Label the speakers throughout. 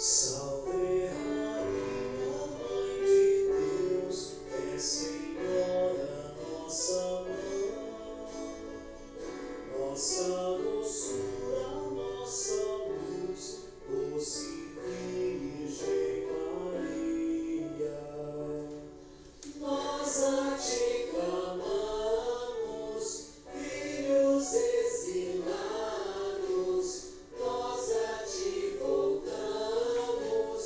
Speaker 1: Salve Rainha, Mãe de Deus, é Senhora nossa mãe, nossa doçura, nossa luz, doce Virgem Maria. Nós a te clamamos, filhos exilados, nós a te voltamos,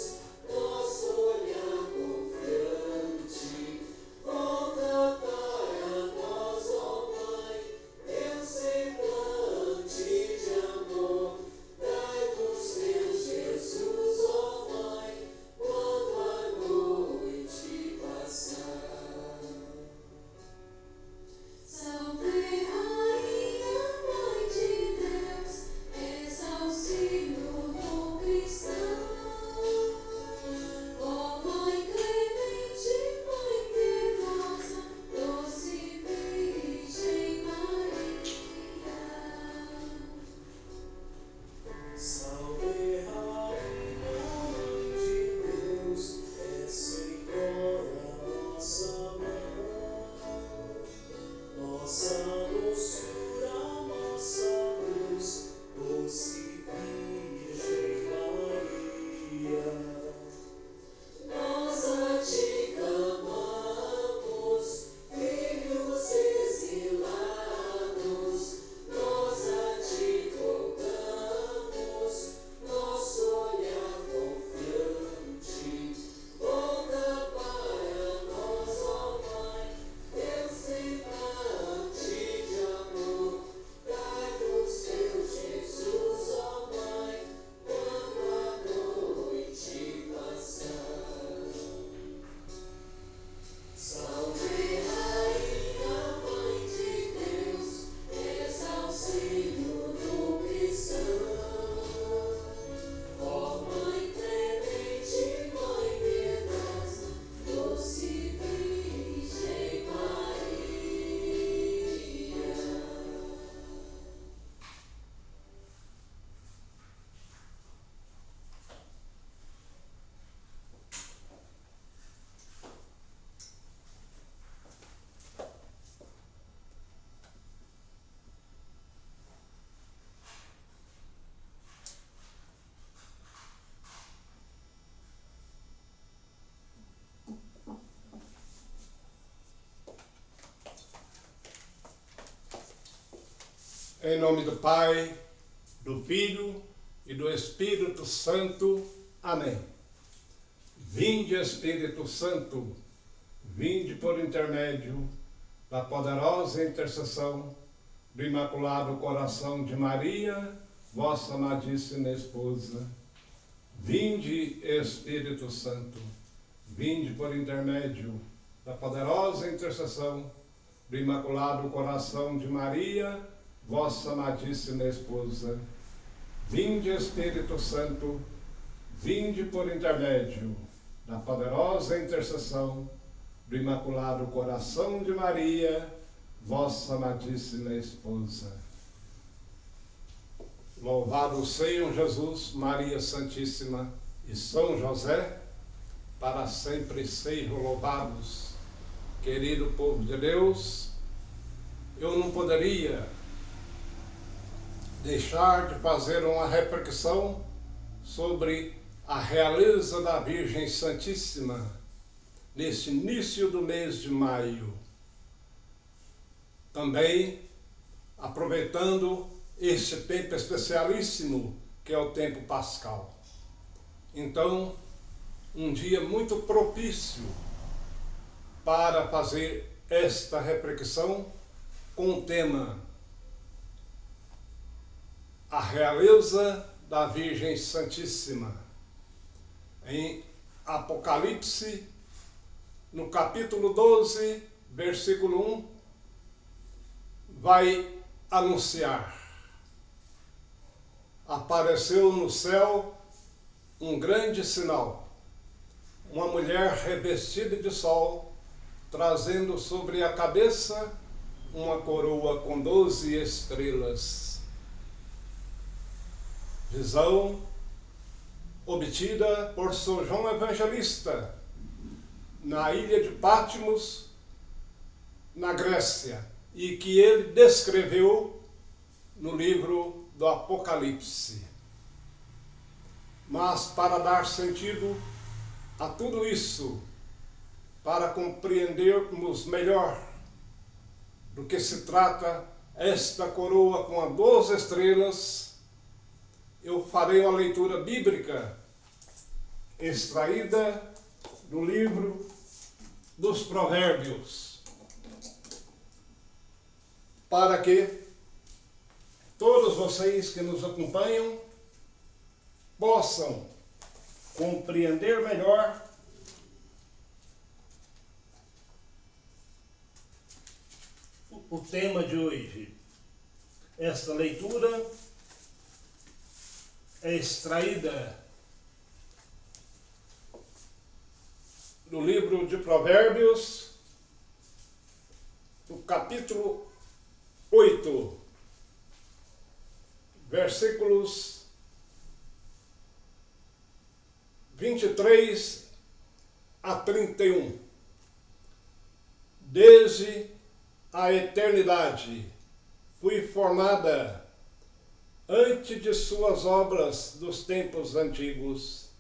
Speaker 1: nosso olhar confiante. Volta para nós, ó Mãe, teu semblante de amor. Dai-nos teu Jesus, ó Mãe, quando a noite passar. Salve Rainha, Mãe de Deus, és auxílio do cristão. Ó Mãe clemente, Mãe piedosa, doce Virgem Maria. Salve Rainha, Mãe de Deus, é Senhora nossa mãe, nossa doçura, nossa luz, doce Virgem Maria. Nós a te clamamos, filhos exilados, nós a te voltamos, nosso olhar confiante. Volta para nós, ó Mãe, teu semblante de amor. Dai-nos teu Jesus, ó Mãe, quando a noite passar. Salve Rainha, Mãe de Deus, és auxílio do cristão. Ó Mãe clemente, Mãe piedosa, doce Virgem Maria.
Speaker 2: Em nome do Pai, do Filho e do Espírito Santo. Amém. Vinde, Espírito Santo, vinde por intermédio da poderosa intercessão do Imaculado Coração de Maria, vossa amadíssima esposa. Vinde, Espírito Santo, vinde por intermédio da poderosa intercessão do Imaculado Coração de Maria, vossa amadíssima esposa. Vinde, Espírito Santo, vinde por intermédio da poderosa intercessão do Imaculado Coração de Maria, vossa amadíssima esposa. Louvado sejam Jesus, Maria Santíssima e São José, para sempre sejam louvados. Querido povo de Deus, eu não poderia deixar de fazer uma reflexão sobre a realeza da Virgem Santíssima nesse início do mês de maio. Também aproveitando esse tempo especialíssimo que é o tempo pascal. Então, um dia muito propício para fazer esta reflexão com o tema a realeza da Virgem Santíssima. Em Apocalipse, no capítulo 12, versículo 1, vai anunciar: apareceu no céu um grande sinal, uma mulher revestida de sol, trazendo sobre a cabeça uma coroa com 12 estrelas. Visão obtida por São João Evangelista, na ilha de Patmos, na Grécia, e que ele descreveu no livro do Apocalipse. Mas para dar sentido a tudo isso, para compreendermos melhor do que se trata esta coroa com as 12 estrelas, eu farei uma leitura bíblica extraída do livro dos Provérbios, para que todos vocês que nos acompanham possam compreender melhor o tema de hoje. Esta leitura é extraída do livro de Provérbios, do capítulo 8, versículos 23 a 31. Desde a eternidade fui formada, antes de suas obras dos tempos antigos.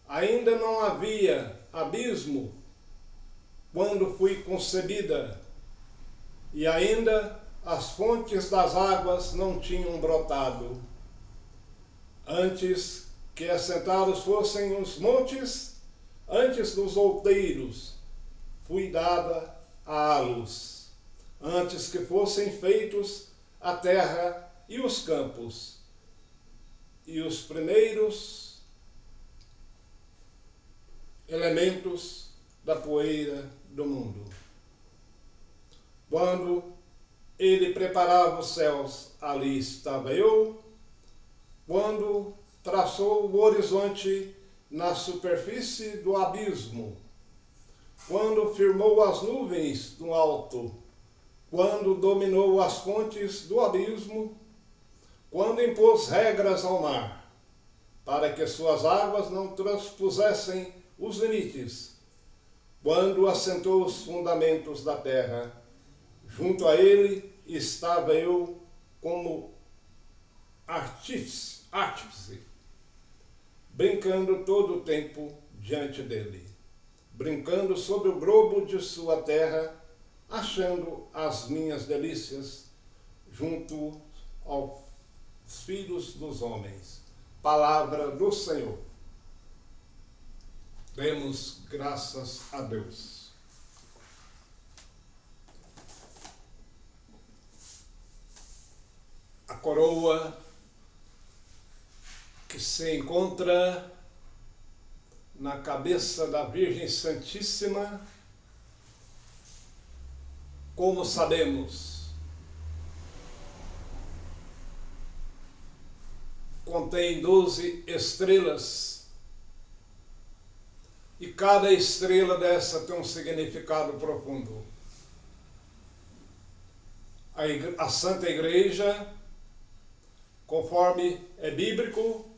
Speaker 2: Ainda não havia abismo quando fui concebida, e ainda as fontes das águas não tinham brotado. Antes que assentados fossem os montes, antes dos outeiros, fui dada à luz. Antes que fossem feitos a terra e os campos, e os primeiros elementos da poeira do mundo. Quando ele preparava os céus, ali estava eu. Quando traçou o horizonte na superfície do abismo, quando firmou as nuvens do alto, quando dominou as fontes do abismo, quando impôs regras ao mar, para que suas águas não transpusessem os limites, quando assentou os fundamentos da terra, junto a ele estava eu como artífice, brincando todo o tempo diante dele, brincando sobre o globo de sua terra, achando as minhas delícias junto aos filhos dos homens. Palavra do Senhor. Demos graças a Deus. A coroa que se encontra na cabeça da Virgem Santíssima, como sabemos, contém 12 estrelas, e cada estrela dessa tem um significado profundo. A Santa Igreja, conforme é bíblico,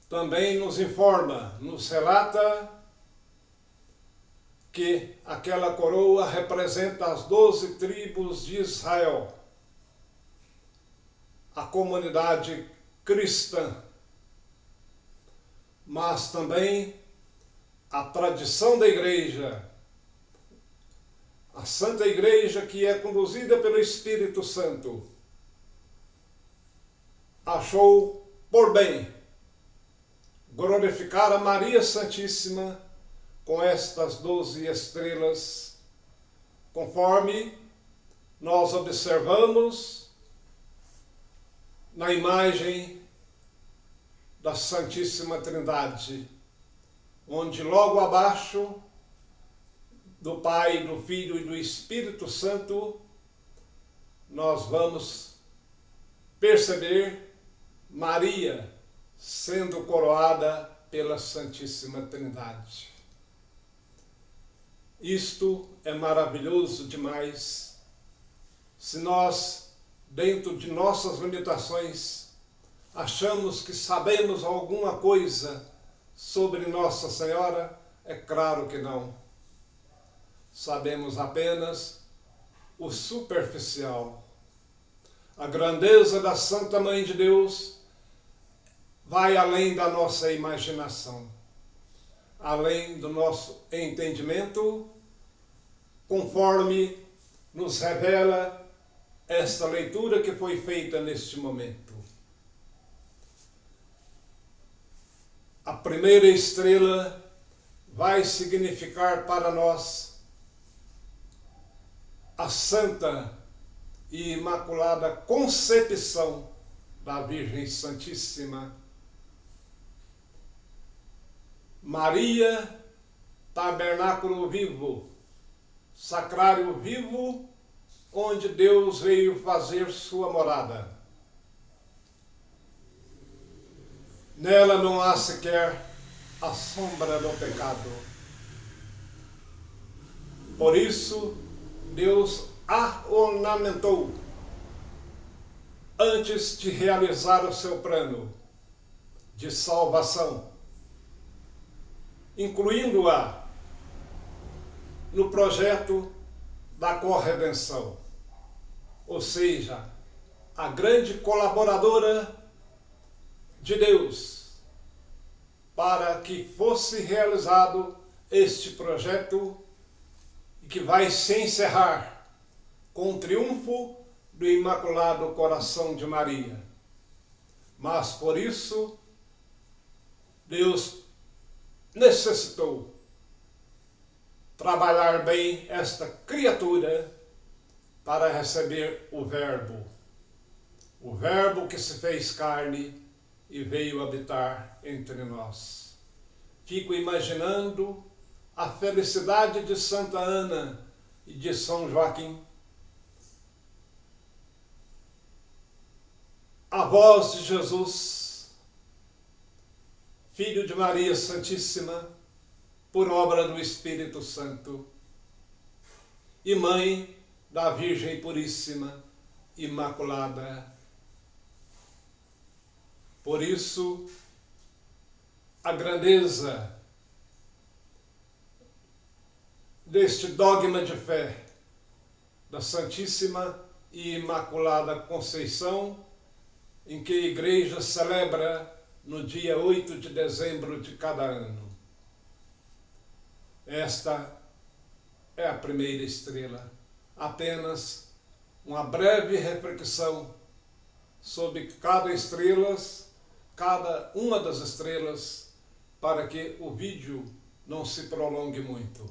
Speaker 2: também nos informa, nos relata que aquela coroa representa as 12 tribos de Israel, a comunidade cristã, mas também a tradição da Igreja, a Santa Igreja que é conduzida pelo Espírito Santo, achou por bem glorificar a Maria Santíssima com estas 12 estrelas, conforme nós observamos na imagem da Santíssima Trindade, onde logo abaixo do Pai, do Filho e do Espírito Santo, nós vamos perceber Maria sendo coroada pela Santíssima Trindade. Isto é maravilhoso demais. Se nós, dentro de nossas limitações, achamos que sabemos alguma coisa sobre Nossa Senhora? É claro que não. Sabemos apenas o superficial. A grandeza da Santa Mãe de Deus vai além da nossa imaginação, além do nosso entendimento, conforme nos revela esta leitura que foi feita neste momento. A primeira estrela vai significar para nós a santa e imaculada concepção da Virgem Santíssima. Maria, tabernáculo vivo, sacrário vivo, onde Deus veio fazer sua morada. Nela não há sequer a sombra do pecado. Por isso, Deus a ornamentou antes de realizar o seu plano de salvação, incluindo-a no projeto da corredenção, ou seja, a grande colaboradora de Deus para que fosse realizado este projeto e que vai se encerrar com o triunfo do Imaculado Coração de Maria. Mas por isso, Deus necessitou trabalhar bem esta criatura para receber o Verbo que se fez carne e veio habitar entre nós. Fico imaginando a felicidade de Santa Ana e de São Joaquim. A voz de Jesus, Filho de Maria Santíssima, por obra do Espírito Santo, e Mãe da Virgem Puríssima, Imaculada. Por isso, a grandeza deste dogma de fé da Santíssima e Imaculada Conceição, em que a Igreja celebra no dia 8 de dezembro de cada ano. Esta é a primeira estrela. Apenas uma breve reflexão sobre cada uma das estrelas, para que o vídeo não se prolongue muito.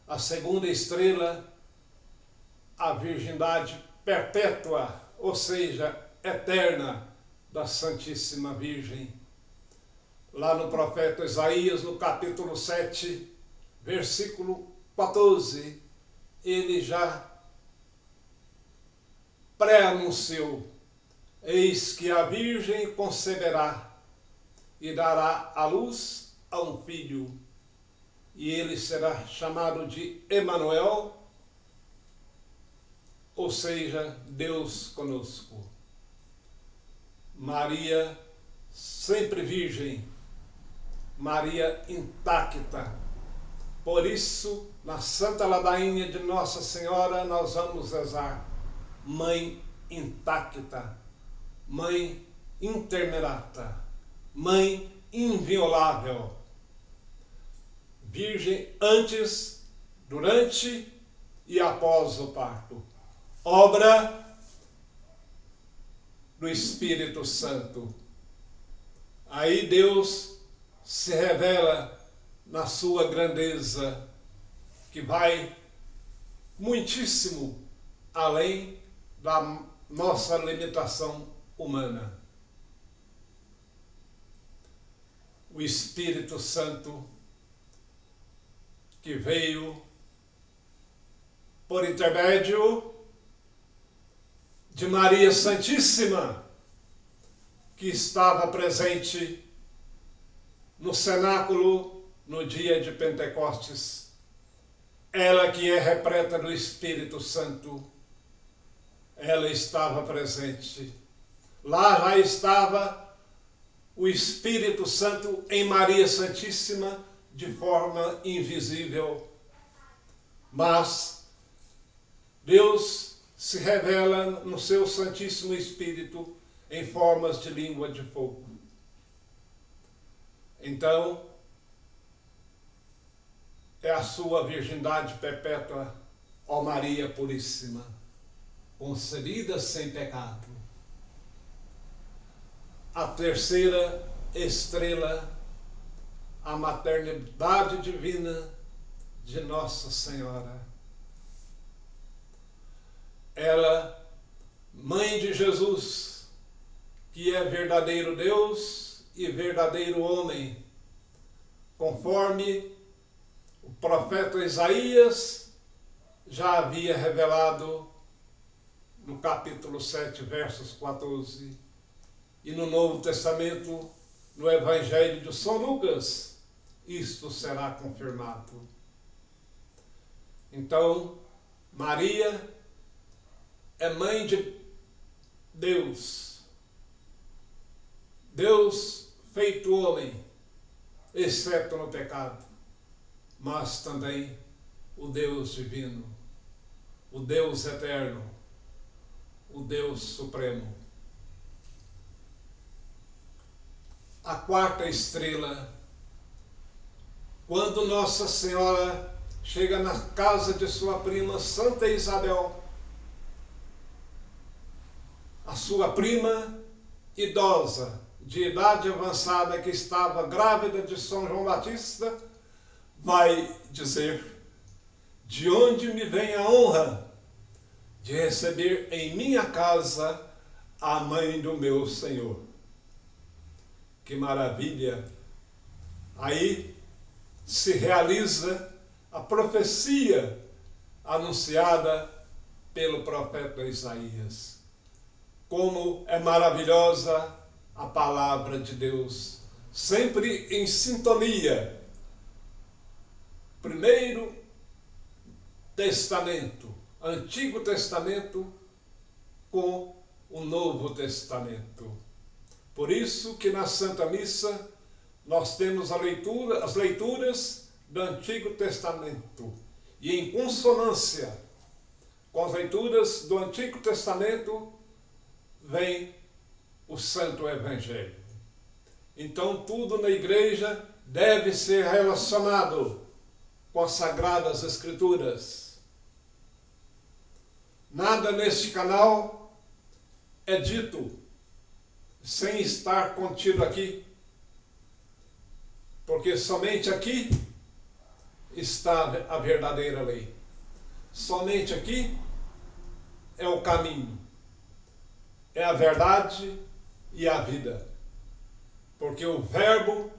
Speaker 2: A segunda estrela, a virgindade perpétua, ou seja, eterna da Santíssima Virgem. Lá no profeta Isaías, no capítulo 7, versículo 14, ele já pré-anunciou: eis que a Virgem conceberá e dará à luz a um filho, e ele será chamado de Emanuel, ou seja, Deus conosco. Maria, sempre virgem, Maria intacta. Por isso, na Santa Ladainha de Nossa Senhora, nós vamos rezar: Mãe intacta, Mãe intermerata, Mãe inviolável, Virgem antes, durante e após o parto. Obra do Espírito Santo. Aí Deus se revela na sua grandeza, que vai muitíssimo além da nossa limitação humana. O Espírito Santo, que veio por intermédio de Maria Santíssima, que estava presente no cenáculo no dia de Pentecostes. Ela que é repleta do Espírito Santo, ela estava presente. Lá já estava o Espírito Santo em Maria Santíssima de forma invisível. Mas Deus se revela no seu Santíssimo Espírito em formas de língua de fogo. Então, é a sua virgindade perpétua, ó Maria Puríssima, concebida sem pecado. A terceira estrela, a maternidade divina de Nossa Senhora. Ela, mãe de Jesus, que é verdadeiro Deus e verdadeiro homem, conforme o profeta Isaías já havia revelado no capítulo 7, versos 14, e no Novo Testamento, no Evangelho de São Lucas, isto será confirmado. Então, Maria é mãe de Deus, Deus feito homem, exceto no pecado, mas também o Deus divino, o Deus eterno, o Deus supremo. A quarta estrela, quando Nossa Senhora chega na casa de sua prima Santa Isabel, a sua prima idosa, de idade avançada, que estava grávida de São João Batista, vai dizer: de onde me vem a honra de receber em minha casa a mãe do meu Senhor? Que maravilha! Aí se realiza a profecia anunciada pelo profeta Isaías. Como é maravilhosa a palavra de Deus, sempre em sintonia. Primeiro Testamento, Antigo Testamento com o Novo Testamento. Por isso que na Santa Missa nós temos as leituras do Antigo Testamento. E em consonância com as leituras do Antigo Testamento vem o Santo Evangelho. Então tudo na igreja deve ser relacionado com as Sagradas Escrituras. Nada neste canal é dito sem estar contido aqui, porque somente aqui está a verdadeira lei. Somente aqui é o caminho, é a verdade e a vida. Porque o Verbo,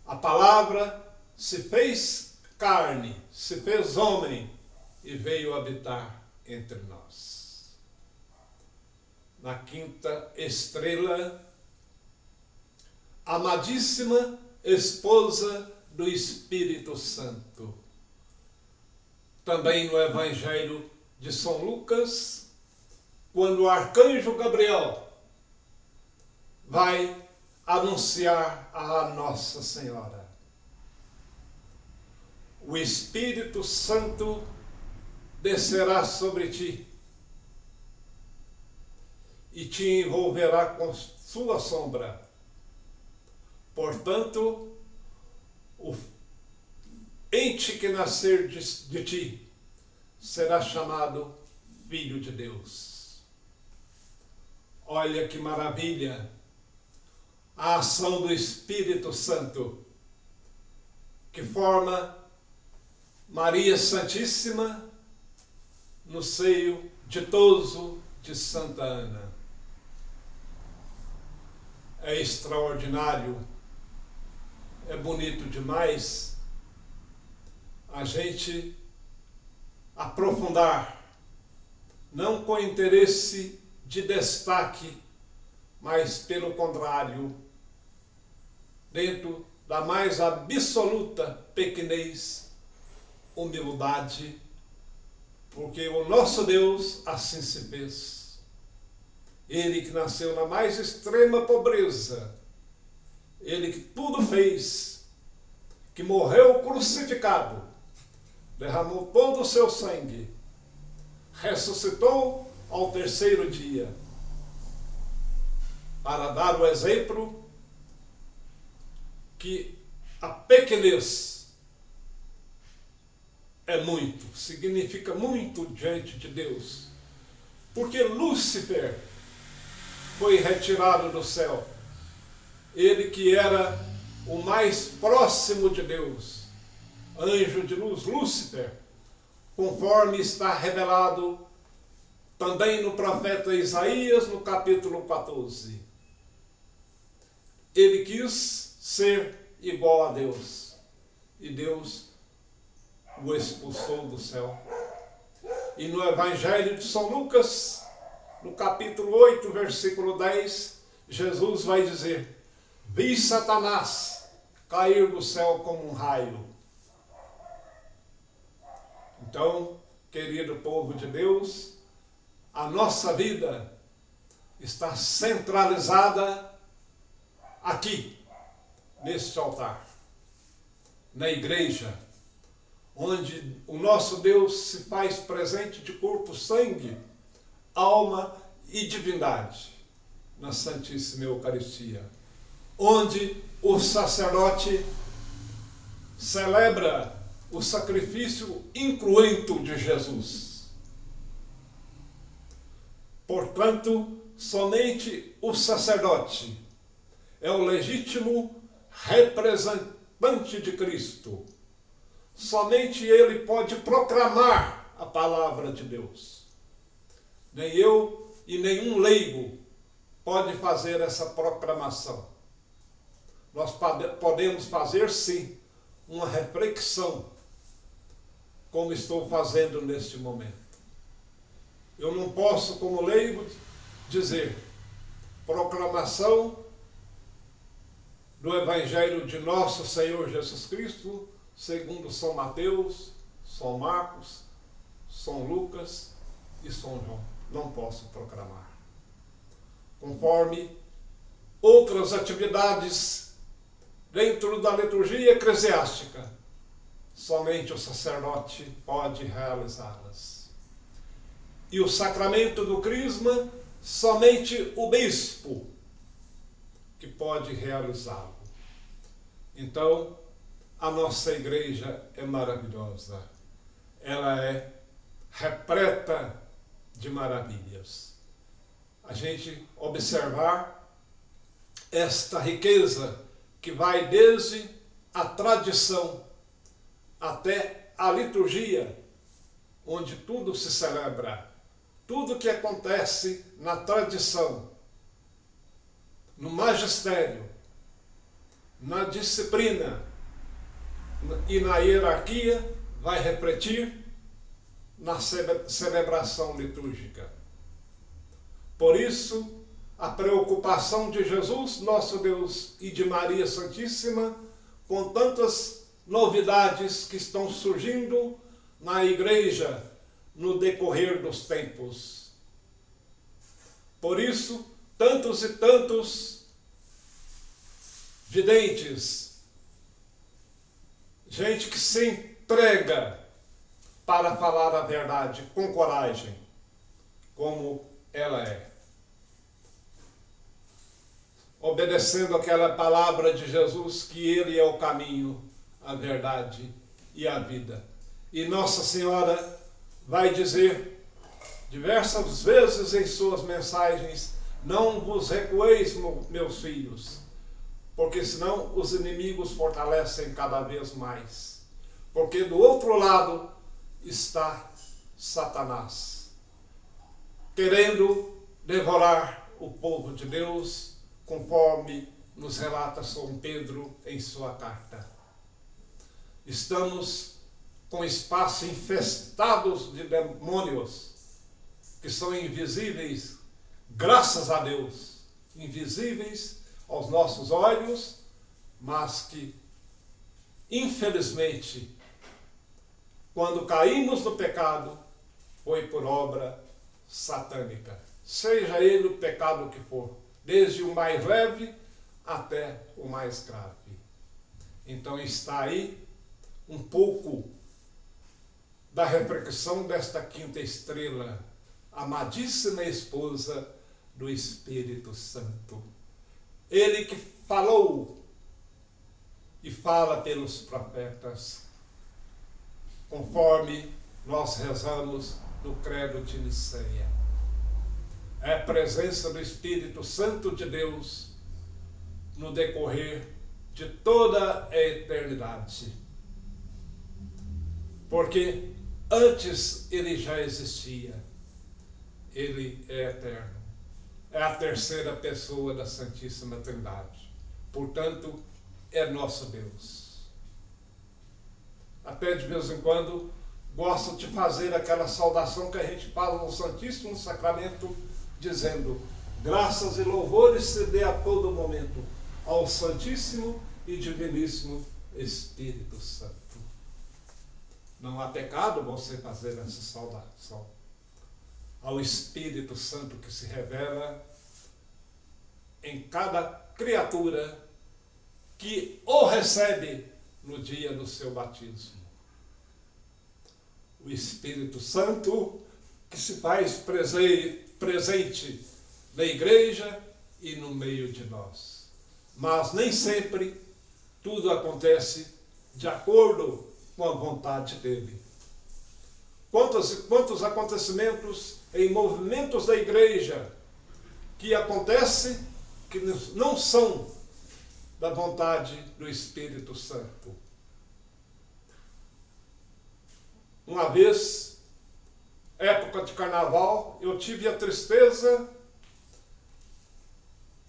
Speaker 2: a palavra, se fez carne, se fez homem e veio habitar entre nós. Na quinta estrela, amadíssima esposa do Espírito Santo. Também no Evangelho de São Lucas, quando o arcanjo Gabriel vai anunciar a Nossa Senhora: o Espírito Santo descerá sobre ti e te envolverá com sua sombra. Portanto, o ente que nascer de ti será chamado Filho de Deus. Olha que maravilha a ação do Espírito Santo, que forma Maria Santíssima no seio ditoso de Santa Ana. É extraordinário, é bonito demais a gente aprofundar, não com interesse de destaque, mas pelo contrário, dentro da mais absoluta pequenez, humildade, porque o nosso Deus assim se fez. Ele que nasceu na mais extrema pobreza, ele que tudo fez, que morreu crucificado, derramou todo o seu sangue, ressuscitou ao terceiro dia, para dar o exemplo que a pequenez é muito, significa muito diante de Deus, porque Lúcifer foi retirado do céu, ele que era o mais próximo de Deus, anjo de luz, Lúcifer, conforme está revelado também no profeta Isaías, no capítulo 14. Ele quis ser igual a Deus, e Deus o expulsou do céu. E no Evangelho de São Lucas, no capítulo 8, versículo 10, Jesus vai dizer: vi Satanás cair do céu como um raio. Então, querido povo de Deus, a nossa vida está centralizada aqui, neste altar, na igreja, onde o nosso Deus se faz presente de corpo, sangue, alma e divindade, na Santíssima Eucaristia, onde o sacerdote celebra o sacrifício incruento de Jesus. Portanto, somente o sacerdote é o legítimo representante de Cristo. Somente ele pode proclamar a palavra de Deus. Nem eu e nenhum leigo pode fazer essa proclamação. Nós podemos fazer, sim, uma reflexão, como estou fazendo neste momento. Eu não posso, como leigo, dizer proclamação do Evangelho de nosso Senhor Jesus Cristo, segundo São Mateus, São Marcos, São Lucas e São João. Não posso proclamar. Conforme outras atividades dentro da liturgia eclesiástica, somente o sacerdote pode realizá-las. E o sacramento do crisma, somente o bispo que pode realizá-lo. Então, a nossa igreja é maravilhosa. Ela é repleta de maravilhas. A gente observar esta riqueza que vai desde a tradição até a liturgia, onde tudo se celebra, tudo que acontece na tradição, no magistério, na disciplina e na hierarquia, vai refletir na celebração litúrgica. Por isso, a preocupação de Jesus, nosso Deus, e de Maria Santíssima, com tantas novidades que estão surgindo na igreja no decorrer dos tempos. Por isso, tantos e tantos videntes, gente que se entrega para falar a verdade com coragem, como ela é. Obedecendo aquela palavra de Jesus, que Ele é o caminho, a verdade e a vida. E Nossa Senhora vai dizer diversas vezes em suas mensagens: não vos recueis, meus filhos, porque senão os inimigos fortalecem cada vez mais. Porque do outro lado está Satanás, querendo devorar o povo de Deus, conforme nos relata São Pedro em sua carta. Estamos com espaços infestados de demônios, que são invisíveis, graças a Deus, invisíveis aos nossos olhos, mas que, infelizmente, quando caímos no pecado, foi por obra satânica, seja ele o pecado que for, desde o mais leve até o mais grave. Então está aí um pouco da reflexão desta quinta estrela, amadíssima esposa do Espírito Santo. Ele que falou e fala pelos profetas, conforme nós rezamos no Credo de Nicéia. É a presença do Espírito Santo de Deus no decorrer de toda a eternidade. Porque antes ele já existia. Ele é eterno. É a terceira pessoa da Santíssima Trindade. Portanto, é nosso Deus. Até de vez em quando gosto de fazer aquela saudação que a gente fala no Santíssimo Sacramento, dizendo: graças e louvores se dê a todo momento ao Santíssimo e Diviníssimo Espírito Santo. Não há pecado você fazer essa saudação ao Espírito Santo que se revela em cada criatura que o recebe no dia do seu batismo. O Espírito Santo que se faz presente na igreja e no meio de nós. Mas nem sempre tudo acontece de acordo com a vontade dele. Quantos acontecimentos em movimentos da igreja que acontecem que não são da vontade do Espírito Santo. Uma vez, época de carnaval, eu tive a tristeza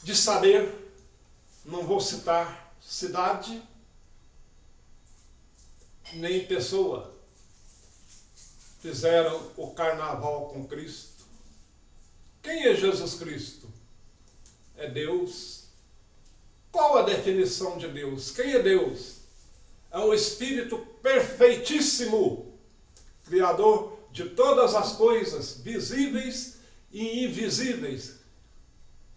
Speaker 2: de saber, não vou citar cidade, nem pessoa, fizeram o carnaval com Cristo. Quem é Jesus Cristo? É Deus. Qual a definição de Deus? Quem é Deus? É um Espírito perfeitíssimo, Criador de todas as coisas, visíveis e invisíveis,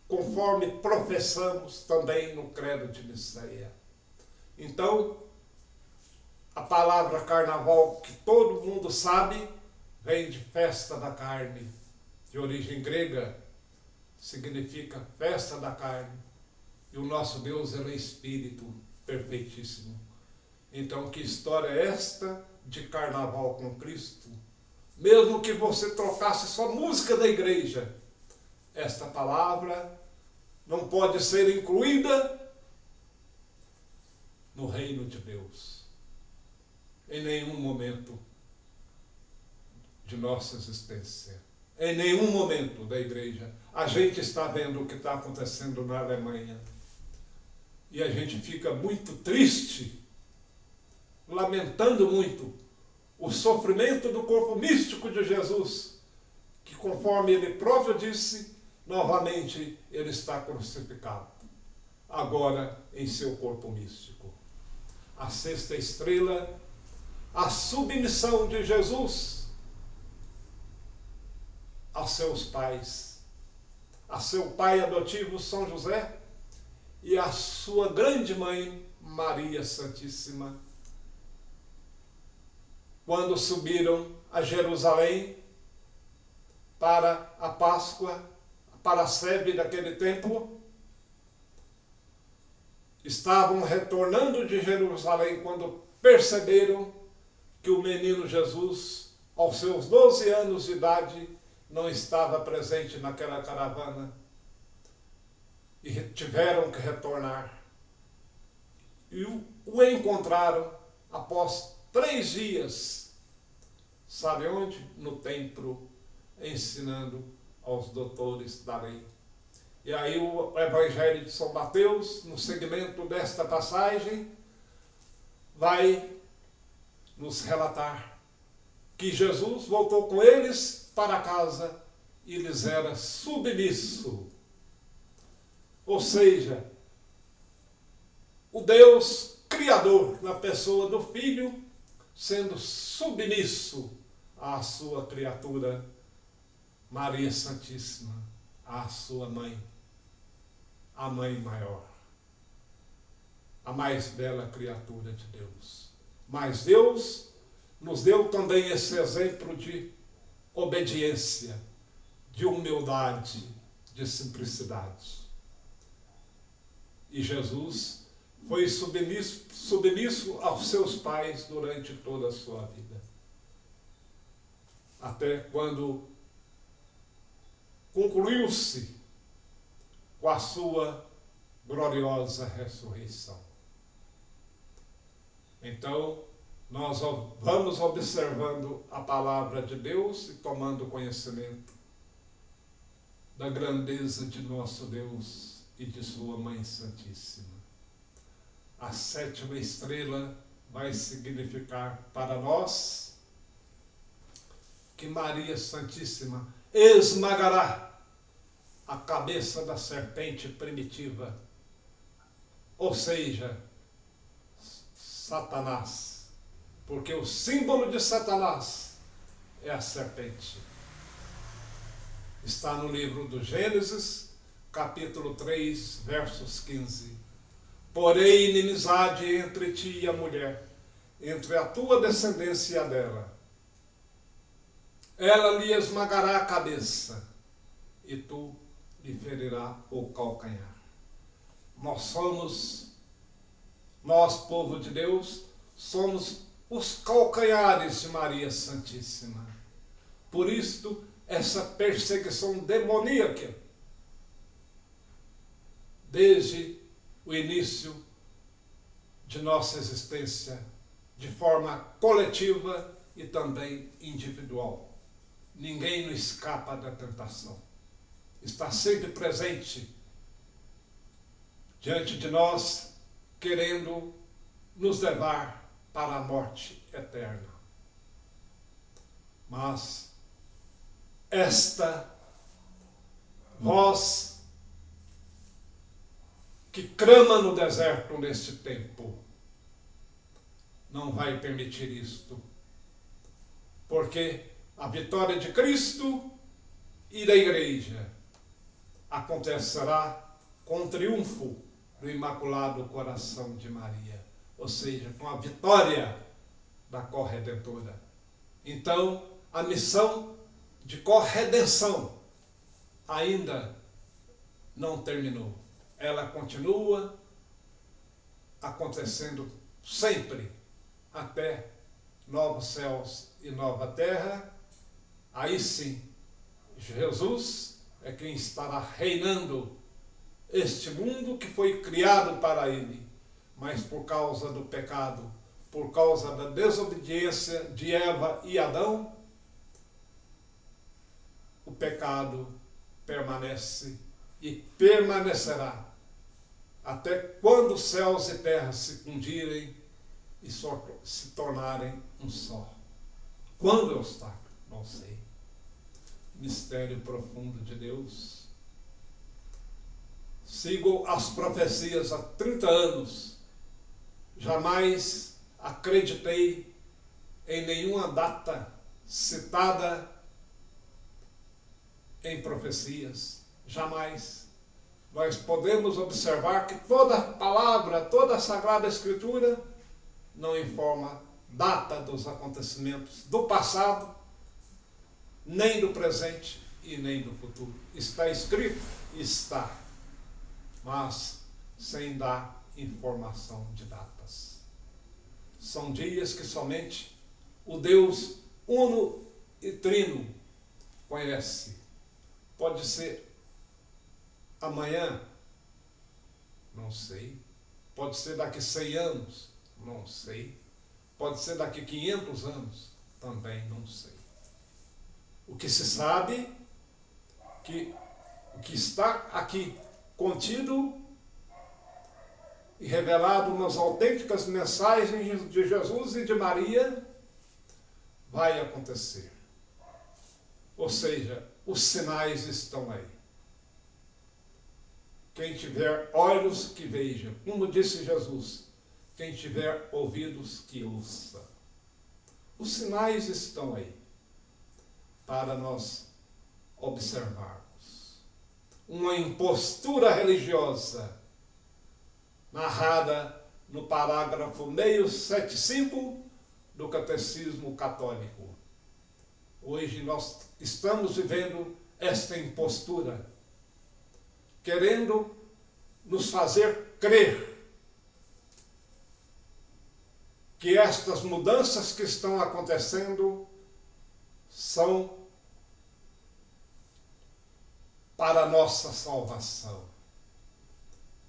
Speaker 2: conforme professamos também no Credo de Nicéia. Então, a palavra carnaval, que todo mundo sabe, vem de festa da carne, de origem grega, significa festa da carne. E o nosso Deus é um Espírito perfeitíssimo. Então, que história é esta de carnaval com Cristo? Mesmo que você trocasse só música da igreja, esta palavra não pode ser incluída no reino de Deus. Em nenhum momento de nossa existência. Em nenhum momento da igreja. A gente está vendo o que está acontecendo na Alemanha. E a gente fica muito triste, lamentando muito o sofrimento do corpo místico de Jesus, que, conforme ele próprio disse, novamente ele está crucificado, agora em seu corpo místico. A sexta estrela, a submissão de Jesus aos seus pais, a seu pai adotivo São José e a sua grande mãe Maria Santíssima. Quando subiram a Jerusalém para a Páscoa, para a sede daquele templo, estavam retornando de Jerusalém quando perceberam que o menino Jesus, aos seus 12 anos de idade, não estava presente naquela caravana e tiveram que retornar. E o encontraram após 3 dias, sabe onde? No templo, ensinando aos doutores da lei. E aí o Evangelho de São Mateus, no segmento desta passagem, vai nos relatar que Jesus voltou com eles para casa e lhes era submisso. Ou seja, o Deus Criador, na pessoa do Filho, sendo submisso à sua criatura, Maria Santíssima. à sua mãe, a mãe maior, a mais bela criatura de Deus. Mas Deus nos deu também esse exemplo de obediência, de humildade, de simplicidade. E Jesus foi submisso aos seus pais durante toda a sua vida. Até quando concluiu-se com a sua gloriosa ressurreição. Então, nós vamos observando a palavra de Deus e tomando conhecimento da grandeza de nosso Deus e de sua Mãe Santíssima. A 7ª estrela vai significar para nós que Maria Santíssima esmagará a cabeça da serpente primitiva, ou seja, Satanás, porque o símbolo de Satanás é a serpente. Está no livro do Gênesis, capítulo 3, versos 15. Porém, inimizade entre ti e a mulher, entre a tua descendência e a dela. Ela lhe esmagará a cabeça, e tu lhe ferirá o calcanhar. Nós, povo de Deus, somos os calcanhares de Maria Santíssima. Por isto, essa perseguição demoníaca, desde o início de nossa existência, de forma coletiva e também individual. Ninguém não escapa da tentação. Está sempre presente diante de nós, querendo nos levar para a morte eterna. Mas esta voz que clama no deserto neste tempo não vai permitir isto, porque a vitória de Cristo e da Igreja acontecerá com o triunfo do Imaculado Coração de Maria, ou seja, com a vitória da corredentora. Então, a missão de corredenção ainda não terminou. Ela continua acontecendo sempre, até novos céus e nova terra. Aí sim, Jesus é quem estará reinando este mundo que foi criado para ele, mas por causa do pecado, por causa da desobediência de Eva e Adão, o pecado permanece e permanecerá até quando céus e terra se fundirem e se tornarem um só. Quando eu estar? Não sei. Mistério profundo de Deus. Sigo as profecias há 30 anos. Jamais acreditei em nenhuma data citada em profecias. Jamais. Nós podemos observar que toda palavra, toda a Sagrada Escritura não informa data dos acontecimentos do passado, nem do presente e nem do futuro. Está escrito? Está, mas sem dar informação de datas. São dias que somente o Deus uno e trino conhece. Pode ser amanhã, não sei. Pode ser daqui 100 anos, não sei. Pode ser daqui 500 anos, também não sei. O que se sabe, que o que está aqui contido e revelado nas autênticas mensagens de Jesus e de Maria, vai acontecer. Ou seja, os sinais estão aí. Quem tiver olhos, que veja. Como disse Jesus, quem tiver ouvidos, que ouça. Os sinais estão aí para nós observarmos. uma impostura religiosa, narrada no parágrafo 675 do Catecismo Católico. Hoje nós estamos vivendo esta impostura, querendo nos fazer crer que estas mudanças que estão acontecendo são para a nossa salvação.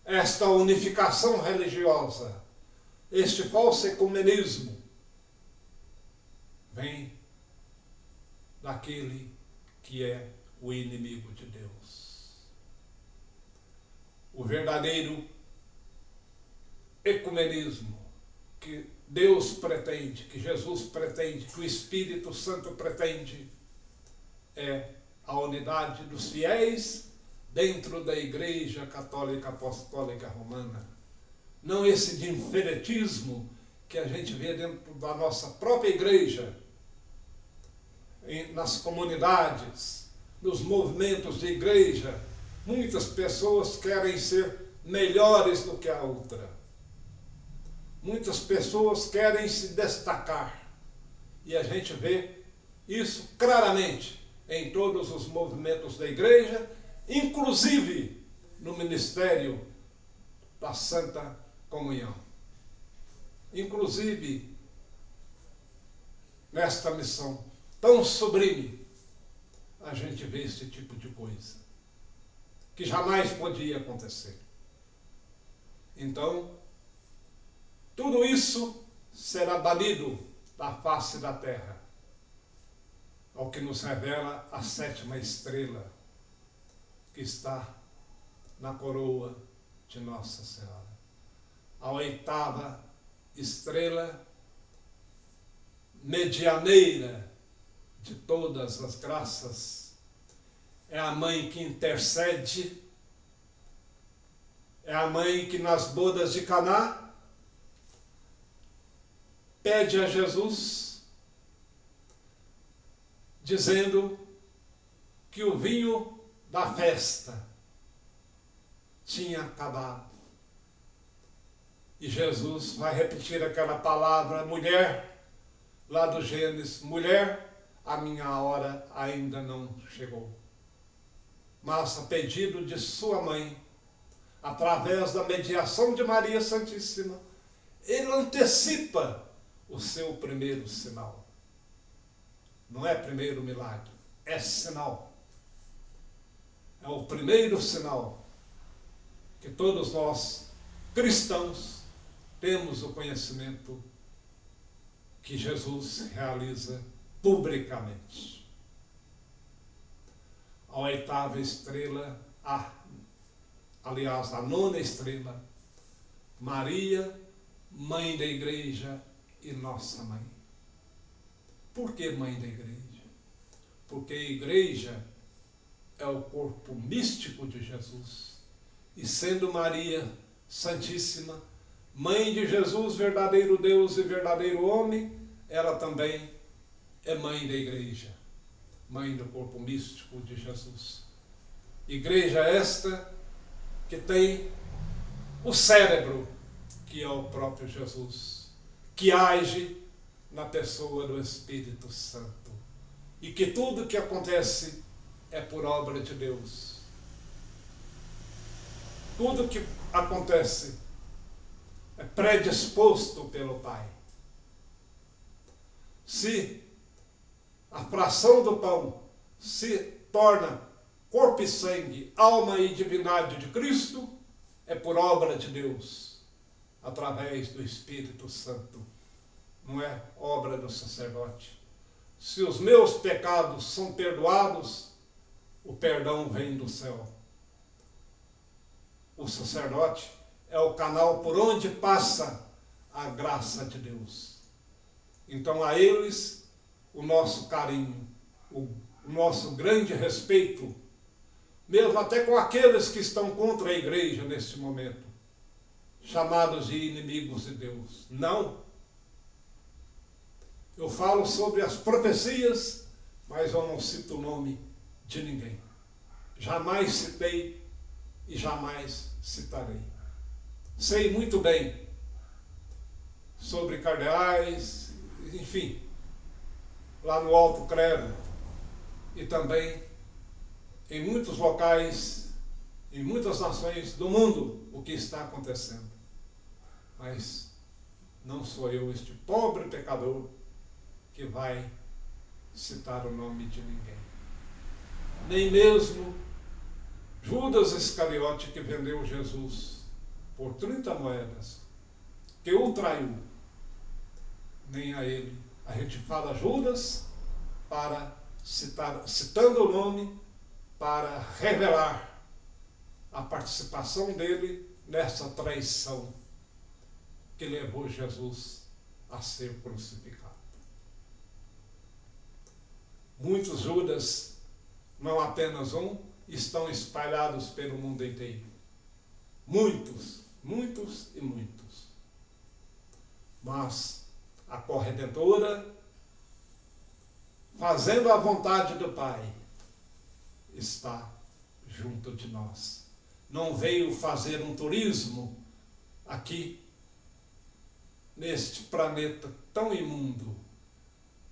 Speaker 2: Esta unificação religiosa, este falso ecumenismo, vem daquele que é o inimigo de Deus. O verdadeiro ecumenismo que Deus pretende, que Jesus pretende, que o Espírito Santo pretende, é a unidade dos fiéis dentro da Igreja Católica Apostólica Romana. Não esse diferentismo que a gente vê dentro da nossa própria igreja, nas comunidades, nos movimentos de igreja. Muitas pessoas querem ser melhores do que a outra. Muitas pessoas querem se destacar. E a gente vê isso claramente em todos os movimentos da igreja, inclusive no ministério da Santa Comunhão. Inclusive nesta missão tão sublime, a gente vê esse tipo de coisa, que jamais podia acontecer. Então, tudo isso será banido da face da terra, ao que nos revela a 7ª estrela, que está na coroa de Nossa Senhora. A 8ª estrela, medianeira de todas as graças, é a mãe que intercede, é a mãe que nas bodas de Caná pede a Jesus, dizendo que o vinho da festa tinha acabado. E Jesus vai repetir aquela palavra, mulher, lá do Gênesis, mulher, a minha hora ainda não chegou. Mas a pedido de sua mãe, através da mediação de Maria Santíssima, ele antecipa o seu primeiro sinal. Não é primeiro milagre, é sinal. É o primeiro sinal que todos nós, cristãos, temos o conhecimento que Jesus realiza publicamente. A 8ª estrela, aliás, a 9ª estrela, Maria, mãe da igreja e nossa mãe. Por que mãe da igreja? Porque a igreja é o corpo místico de Jesus. E sendo Maria Santíssima, mãe de Jesus, verdadeiro Deus e verdadeiro homem, ela também é mãe da igreja, mãe do corpo místico de Jesus. Igreja esta que tem o cérebro, que é o próprio Jesus, que age na pessoa do Espírito Santo. E que tudo que acontece é por obra de Deus. Tudo que acontece é predisposto pelo Pai. Se a fração do pão se torna corpo e sangue, alma e divindade de Cristo, é por obra de Deus, através do Espírito Santo. Não é obra do sacerdote. Se os meus pecados são perdoados, o perdão vem do céu. O sacerdote é o canal por onde passa a graça de Deus. Então a eles o nosso carinho, o nosso grande respeito, mesmo até com aqueles que estão contra a igreja neste momento, chamados de inimigos de Deus. Não. Eu falo sobre as profecias, mas eu não cito o nome de ninguém. jamais citei e jamais citarei. Sei muito bem sobre cardeais, enfim, lá no alto clero e também em muitos locais, em muitas nações do mundo, o que está acontecendo. Mas não sou eu, este pobre pecador, que vai citar o nome de ninguém. Nem mesmo Judas Iscariote, que vendeu Jesus por 30 moedas, que o traiu, nem a ele. A gente fala Judas para citando o nome, para revelar a participação dele nessa traição que levou Jesus a ser crucificado. Muitos Judas, não apenas um, estão espalhados pelo mundo inteiro. Muitos, muitos e muitos. Mas a corredentora, fazendo a vontade do Pai, está junto de nós. Não veio fazer um turismo aqui, neste planeta tão imundo,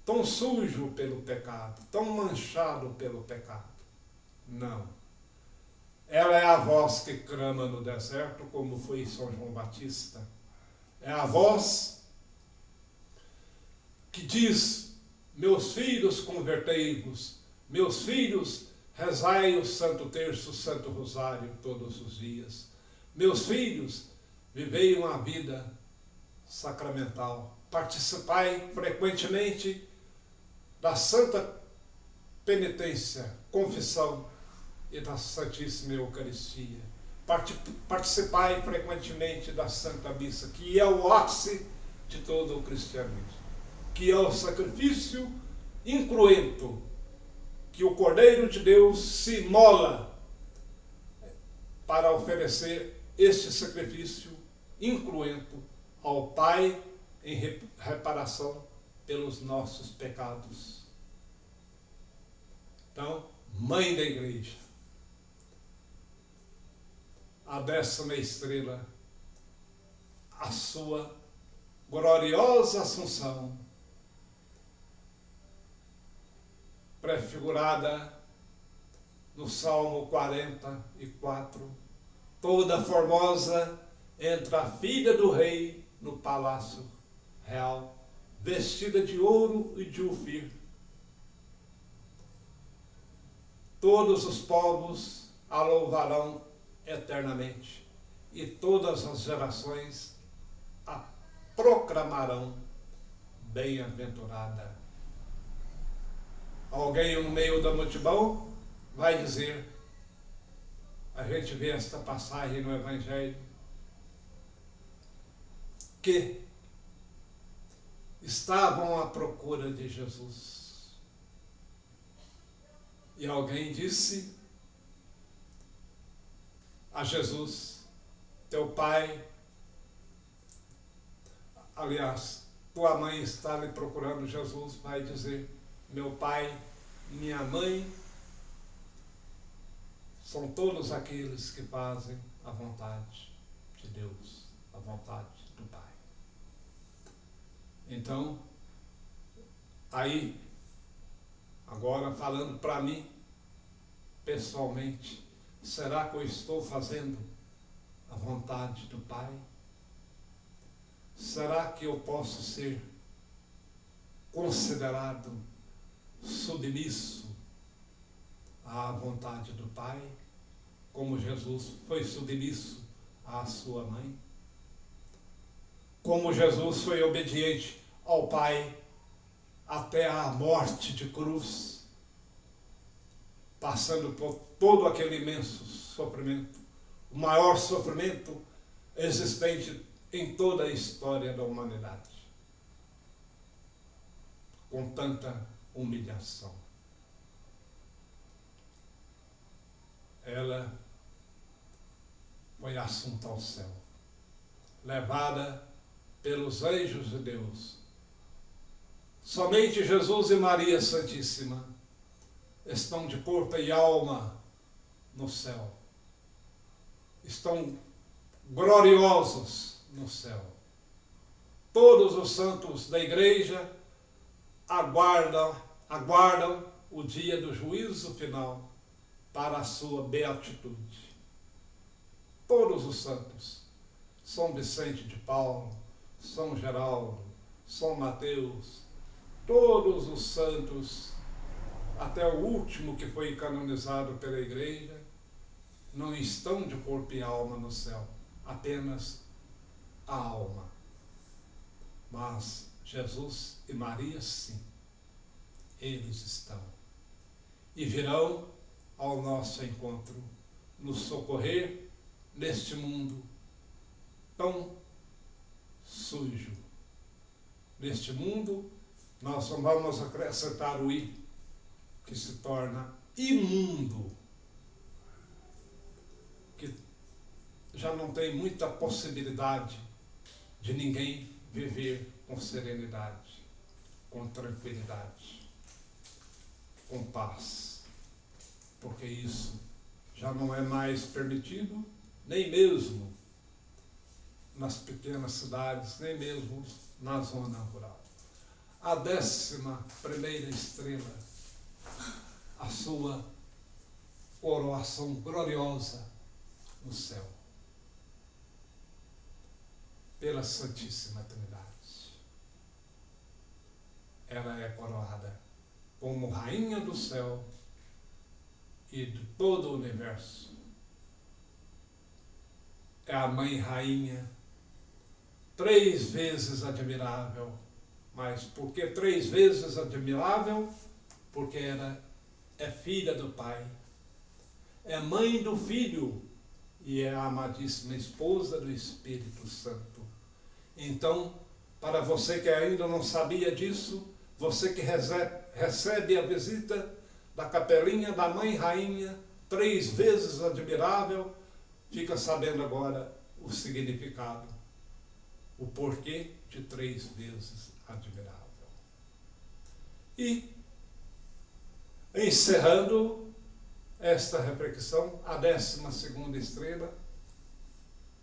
Speaker 2: tão sujo pelo pecado, tão manchado pelo pecado. Não. Ela é a voz que clama no deserto, como foi São João Batista. É a voz que diz: meus filhos, convertei-vos, meus filhos, rezai o Santo Terço, o Santo Rosário todos os dias. Meus filhos, vivei uma vida sacramental. Participai frequentemente da Santa Penitência, Confissão e da Santíssima Eucaristia. Participai frequentemente da Santa Missa, que é o ápice de todo o cristianismo, que é o sacrifício incruento, que o Cordeiro de Deus se imola para oferecer este sacrifício incruento ao Pai em reparação pelos nossos pecados. Então, Mãe da Igreja, a 10ª estrela, a sua gloriosa Assunção, prefigurada no Salmo 44, toda formosa, entra a filha do rei no palácio real, vestida de ouro e de ofir. Todos os povos a louvarão eternamente, e todas as gerações a proclamarão bem-aventurada. Alguém no meio da multidão vai dizer, a gente vê esta passagem no Evangelho, que estavam à procura de Jesus. E alguém disse a Jesus: teu pai, aliás, tua mãe está lhe procurando. Jesus vai dizer: meu pai, minha mãe, são todos aqueles que fazem a vontade de Deus, a vontade do Pai. Então, aí, agora falando para mim, pessoalmente, será que eu estou fazendo a vontade do Pai? Será que eu posso ser considerado submisso à vontade do Pai, como Jesus foi submisso à sua mãe? Como Jesus foi obediente ao Pai até a morte de cruz, passando por todo aquele imenso sofrimento, o maior sofrimento existente em toda a história da humanidade, com tanta humilhação. Ela foi assunta ao céu, levada pelos anjos de Deus. Somente Jesus e Maria Santíssima estão de corpo e alma no céu. Estão gloriosos no céu. Todos os santos da igreja aguardam o dia do juízo final para a sua beatitude. Todos os santos, São Vicente de Paulo, São Geraldo, São Mateus, todos os santos, até o último que foi canonizado pela igreja, não estão de corpo e alma no céu, apenas a alma. Mas Jesus e Maria, sim, eles estão. E virão ao nosso encontro, nos socorrer neste mundo tão sujo. Neste mundo, nós vamos acrescentar o i, que se torna imundo, que já não tem muita possibilidade de ninguém viver com serenidade, com tranquilidade, com paz, porque isso já não é mais permitido, nem mesmo nas pequenas cidades, nem mesmo na zona rural. A 11ª estrela, a sua coroação gloriosa no céu, pela Santíssima Trindade. Ela é coroada como Rainha do céu e de todo o universo. É a Mãe Rainha, 3 vezes admirável. Mas por que 3 vezes admirável? Porque ela é filha do Pai, é mãe do Filho e é a amadíssima esposa do Espírito Santo. Então, para você que ainda não sabia disso, você que recebe a visita da capelinha da Mãe Rainha, 3 vezes admirável, fica sabendo agora o significado, o porquê de 3 vezes admirável. E, encerrando esta reflexão, a 12ª estrela,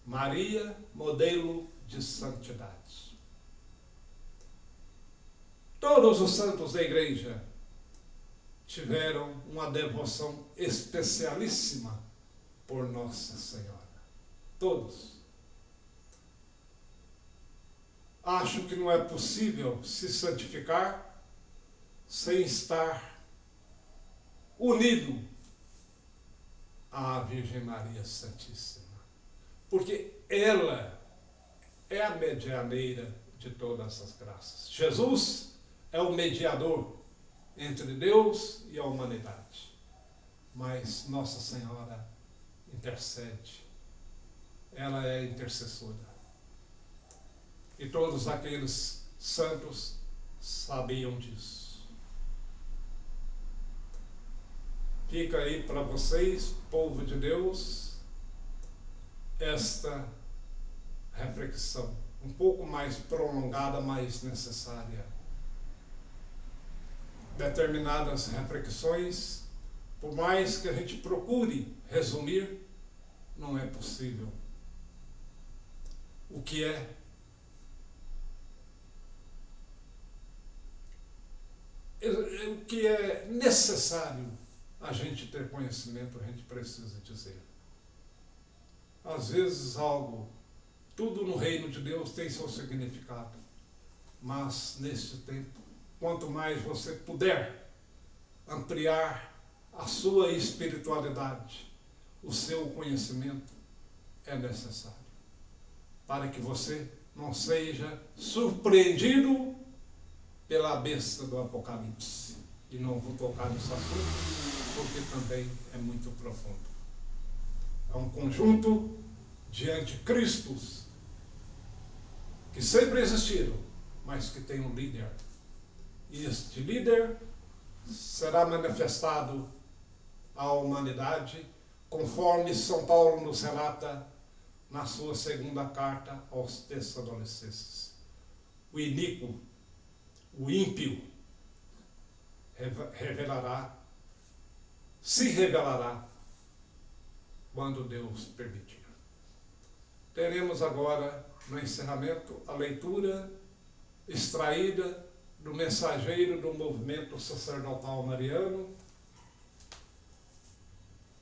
Speaker 2: Maria, modelo de santidade. Todos os santos da igreja tiveram uma devoção especialíssima por Nossa Senhora. Todos. Acho que não é possível se santificar sem estar unido à Virgem Maria Santíssima. Porque ela é a medianeira de todas as graças. Jesus é o mediador entre Deus e a humanidade. Mas Nossa Senhora intercede. Ela é intercessora. E todos aqueles santos sabiam disso. Fica aí para vocês, povo de Deus, esta reflexão, um pouco mais prolongada, mais necessária. Determinadas reflexões, por mais que a gente procure resumir, não é possível. O que é necessário a gente ter conhecimento, a gente precisa dizer. Às vezes tudo no reino de Deus tem seu significado, mas neste tempo, quanto mais você puder ampliar a sua espiritualidade, o seu conhecimento é necessário, para que você não seja surpreendido pela besta do Apocalipse. E não vou tocar nesse assunto, porque também é muito profundo. É um conjunto de anticristos que sempre existiram, mas que tem um líder. E este líder será manifestado à humanidade, conforme São Paulo nos relata na sua 2ª carta aos Tessalonicenses. O iníquo, o ímpio, se revelará quando Deus permitir. Teremos agora, no encerramento, a leitura extraída do mensageiro do movimento sacerdotal mariano,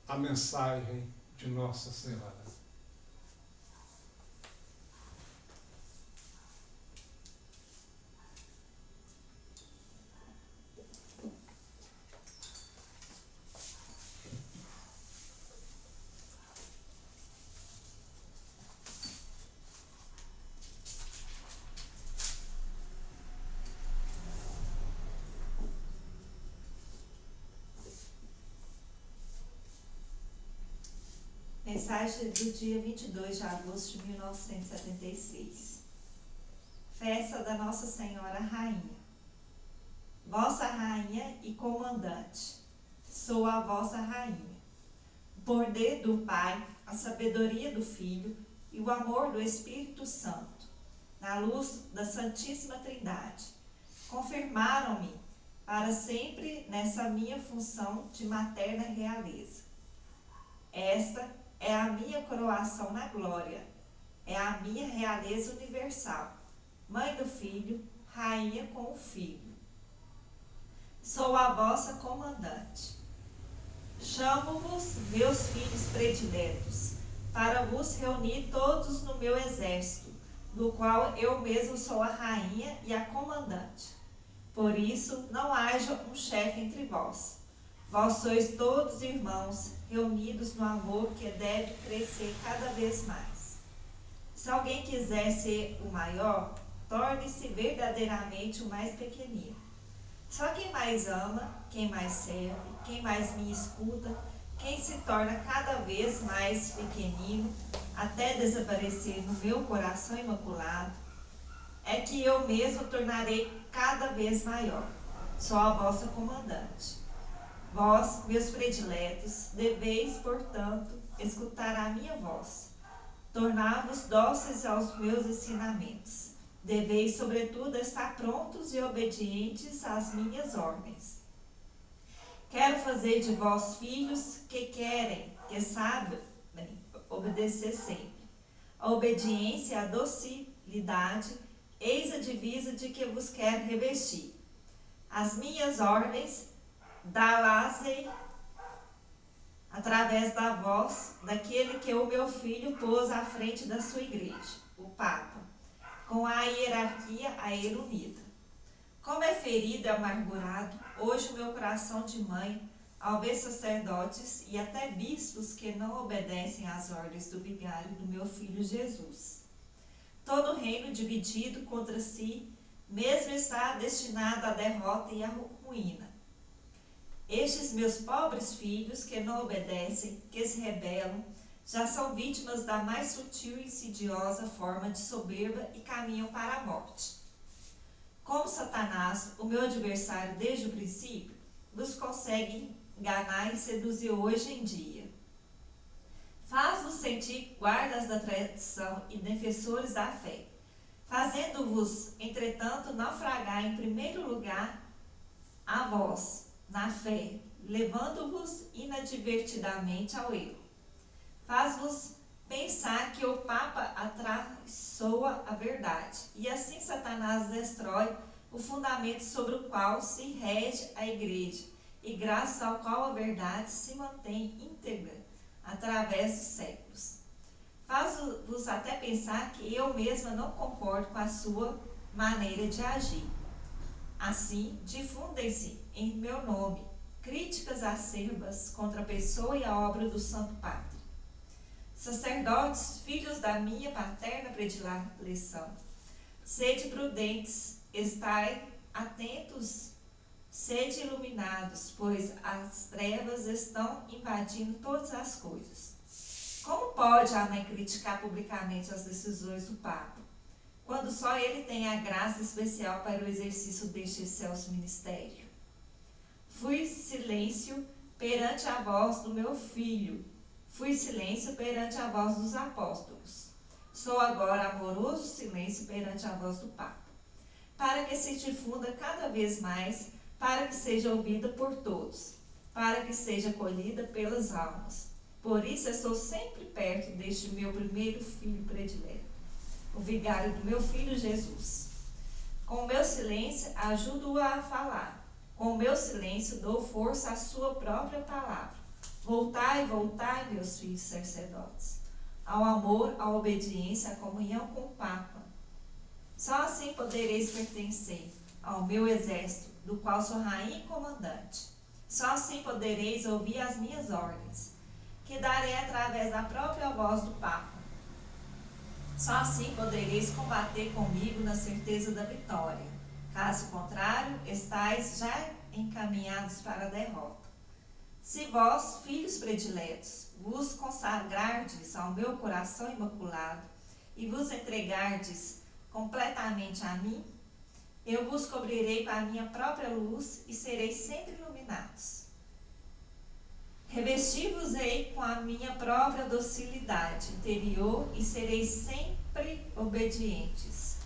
Speaker 2: a mensagem de Nossa Senhora.
Speaker 3: Mensagem do dia 22 de agosto de 1976. Festa da Nossa Senhora Rainha. Vossa Rainha e Comandante, sou a vossa Rainha. O poder do Pai, a sabedoria do Filho e o amor do Espírito Santo, na luz da Santíssima Trindade, confirmaram-me para sempre nessa minha função de materna realeza. Esta é a minha coroação na glória, é a minha realeza universal, mãe do Filho, rainha com o Filho. Sou a vossa comandante. Chamo-vos, meus filhos prediletos, para vos reunir todos no meu exército, do qual eu mesmo sou a rainha e a comandante. Por isso, não haja um chefe entre vós. Vós sois todos irmãos, reunidos no amor que deve crescer cada vez mais. Se alguém quiser ser o maior, torne-se verdadeiramente o mais pequenino. Só quem mais ama, quem mais serve, quem mais me escuta, quem se torna cada vez mais pequenino, até desaparecer no meu coração imaculado, é que eu mesmo tornarei cada vez maior. Sou a vossa comandante. Vós, meus prediletos, deveis, portanto, escutar a minha voz. Tornar-vos dóceis aos meus ensinamentos. Deveis, sobretudo, estar prontos e obedientes às minhas ordens. Quero fazer de vós filhos que querem, que sabem obedecer sempre. A obediência e a docilidade, eis a divisa de que vos quero revestir. As minhas ordens dá-las-ei através da voz daquele que o meu filho pôs à frente da sua igreja, o Papa, com a hierarquia a ele unida. Como é ferido e amargurado hoje o meu coração de mãe ao ver sacerdotes e até bispos que não obedecem às ordens do vigário do meu filho Jesus. Todo o reino dividido contra si mesmo está destinado à derrota e à ruína. Estes meus pobres filhos que não obedecem, que se rebelam, já são vítimas da mais sutil e insidiosa forma de soberba e caminham para a morte. Como Satanás, o meu adversário desde o princípio, vos consegue enganar e seduzir hoje em dia. Faz-vos sentir guardas da tradição e defensores da fé, fazendo-vos, entretanto, naufragar em primeiro lugar a vós, na fé, levando-vos inadvertidamente ao erro. Faz-vos pensar que o Papa atraiçoa a verdade, e assim Satanás destrói o fundamento sobre o qual se rege a igreja, e graças ao qual a verdade se mantém íntegra através dos séculos. Faz-vos até pensar que eu mesma não concordo com a sua maneira de agir. Assim, difundem-se em meu nome críticas acerbas contra a pessoa e a obra do Santo Padre. Sacerdotes, filhos da minha paterna predileção, sede prudentes, estai atentos, sede iluminados, pois as trevas estão invadindo todas as coisas. Como pode a mãe criticar publicamente as decisões do Papa, quando só ele tem a graça especial para o exercício deste excelso ministério? Fui silêncio perante a voz do meu filho, fui silêncio perante a voz dos apóstolos. Sou agora amoroso silêncio perante a voz do Papa, para que se difunda cada vez mais, para que seja ouvida por todos, para que seja acolhida pelas almas, Por isso estou sempre perto deste meu primeiro filho predileto, o vigário do meu filho Jesus. Com o meu silêncio ajudo-o a falar. Com o meu silêncio dou força à sua própria palavra. Voltai, voltai, meus filhos sacerdotes, ao amor, à obediência, à comunhão com o Papa. Só assim podereis pertencer ao meu exército, do qual sou rainha e comandante. Só assim podereis ouvir as minhas ordens, que darei através da própria voz do Papa. Só assim podereis combater comigo na certeza da vitória. Caso contrário, estáis já encaminhados para a derrota. Se vós, filhos prediletos, vos consagrardes ao meu coração imaculado e vos entregardes completamente a mim, eu vos cobrirei com a minha própria luz e sereis sempre iluminados. Revesti-vos-ei com a minha própria docilidade interior e sereis sempre obedientes.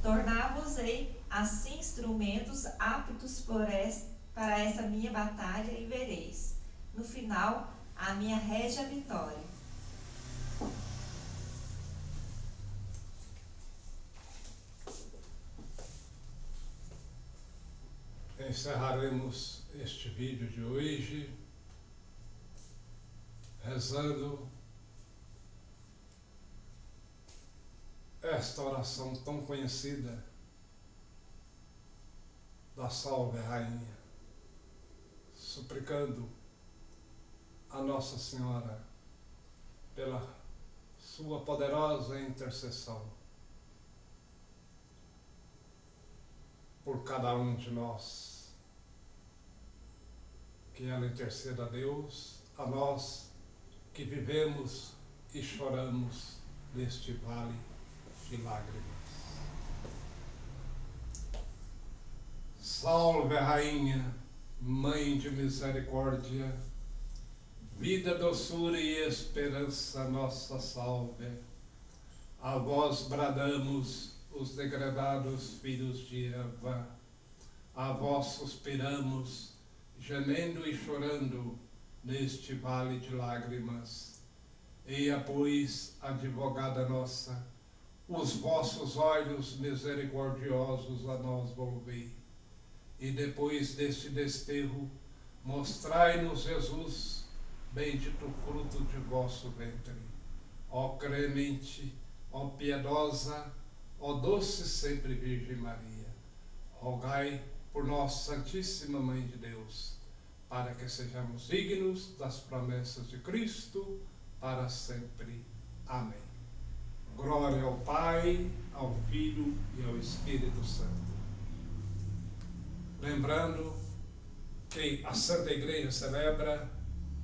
Speaker 3: Tornar-vos-ei assim instrumentos aptos para essa minha batalha e vereis, no final, a minha régia vitória.
Speaker 2: Encerraremos este vídeo de hoje rezando esta oração tão conhecida da Salve Rainha, suplicando a Nossa Senhora pela sua poderosa intercessão por cada um de nós, que ela interceda a Deus, a nós que vivemos e choramos neste vale de lágrimas. Salve Rainha, Mãe de misericórdia, vida, doçura e esperança, nossa salve. A vós bradamos, os degradados filhos de Eva, a vós suspiramos, gemendo e chorando neste vale de lágrimas. Eia, pois, advogada nossa, os vossos olhos misericordiosos a nós volvei, e depois deste desterro, mostrai-nos Jesus, bendito fruto de vosso ventre. Ó clemente, ó piedosa, ó doce sempre Virgem Maria, rogai por nós, Santíssima Mãe de Deus, para que sejamos dignos das promessas de Cristo, para sempre. Amém. Glória ao Pai, ao Filho e ao Espírito Santo. Lembrando que a Santa Igreja celebra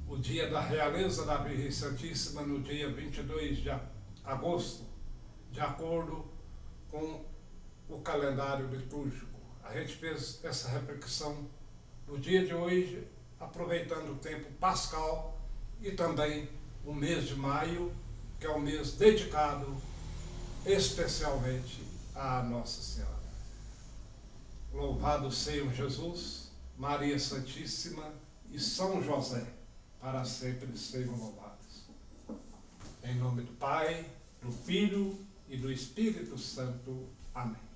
Speaker 2: o dia da realeza da Virgem Santíssima no dia 22 de agosto, de acordo com o calendário litúrgico. A gente fez essa reflexão no dia de hoje, aproveitando o tempo pascal e também o mês de maio, que é o mês dedicado especialmente à Nossa Senhora. Louvado seja Jesus, Maria Santíssima e São José, para sempre sejam louvados. Em nome do Pai, do Filho e do Espírito Santo. Amém.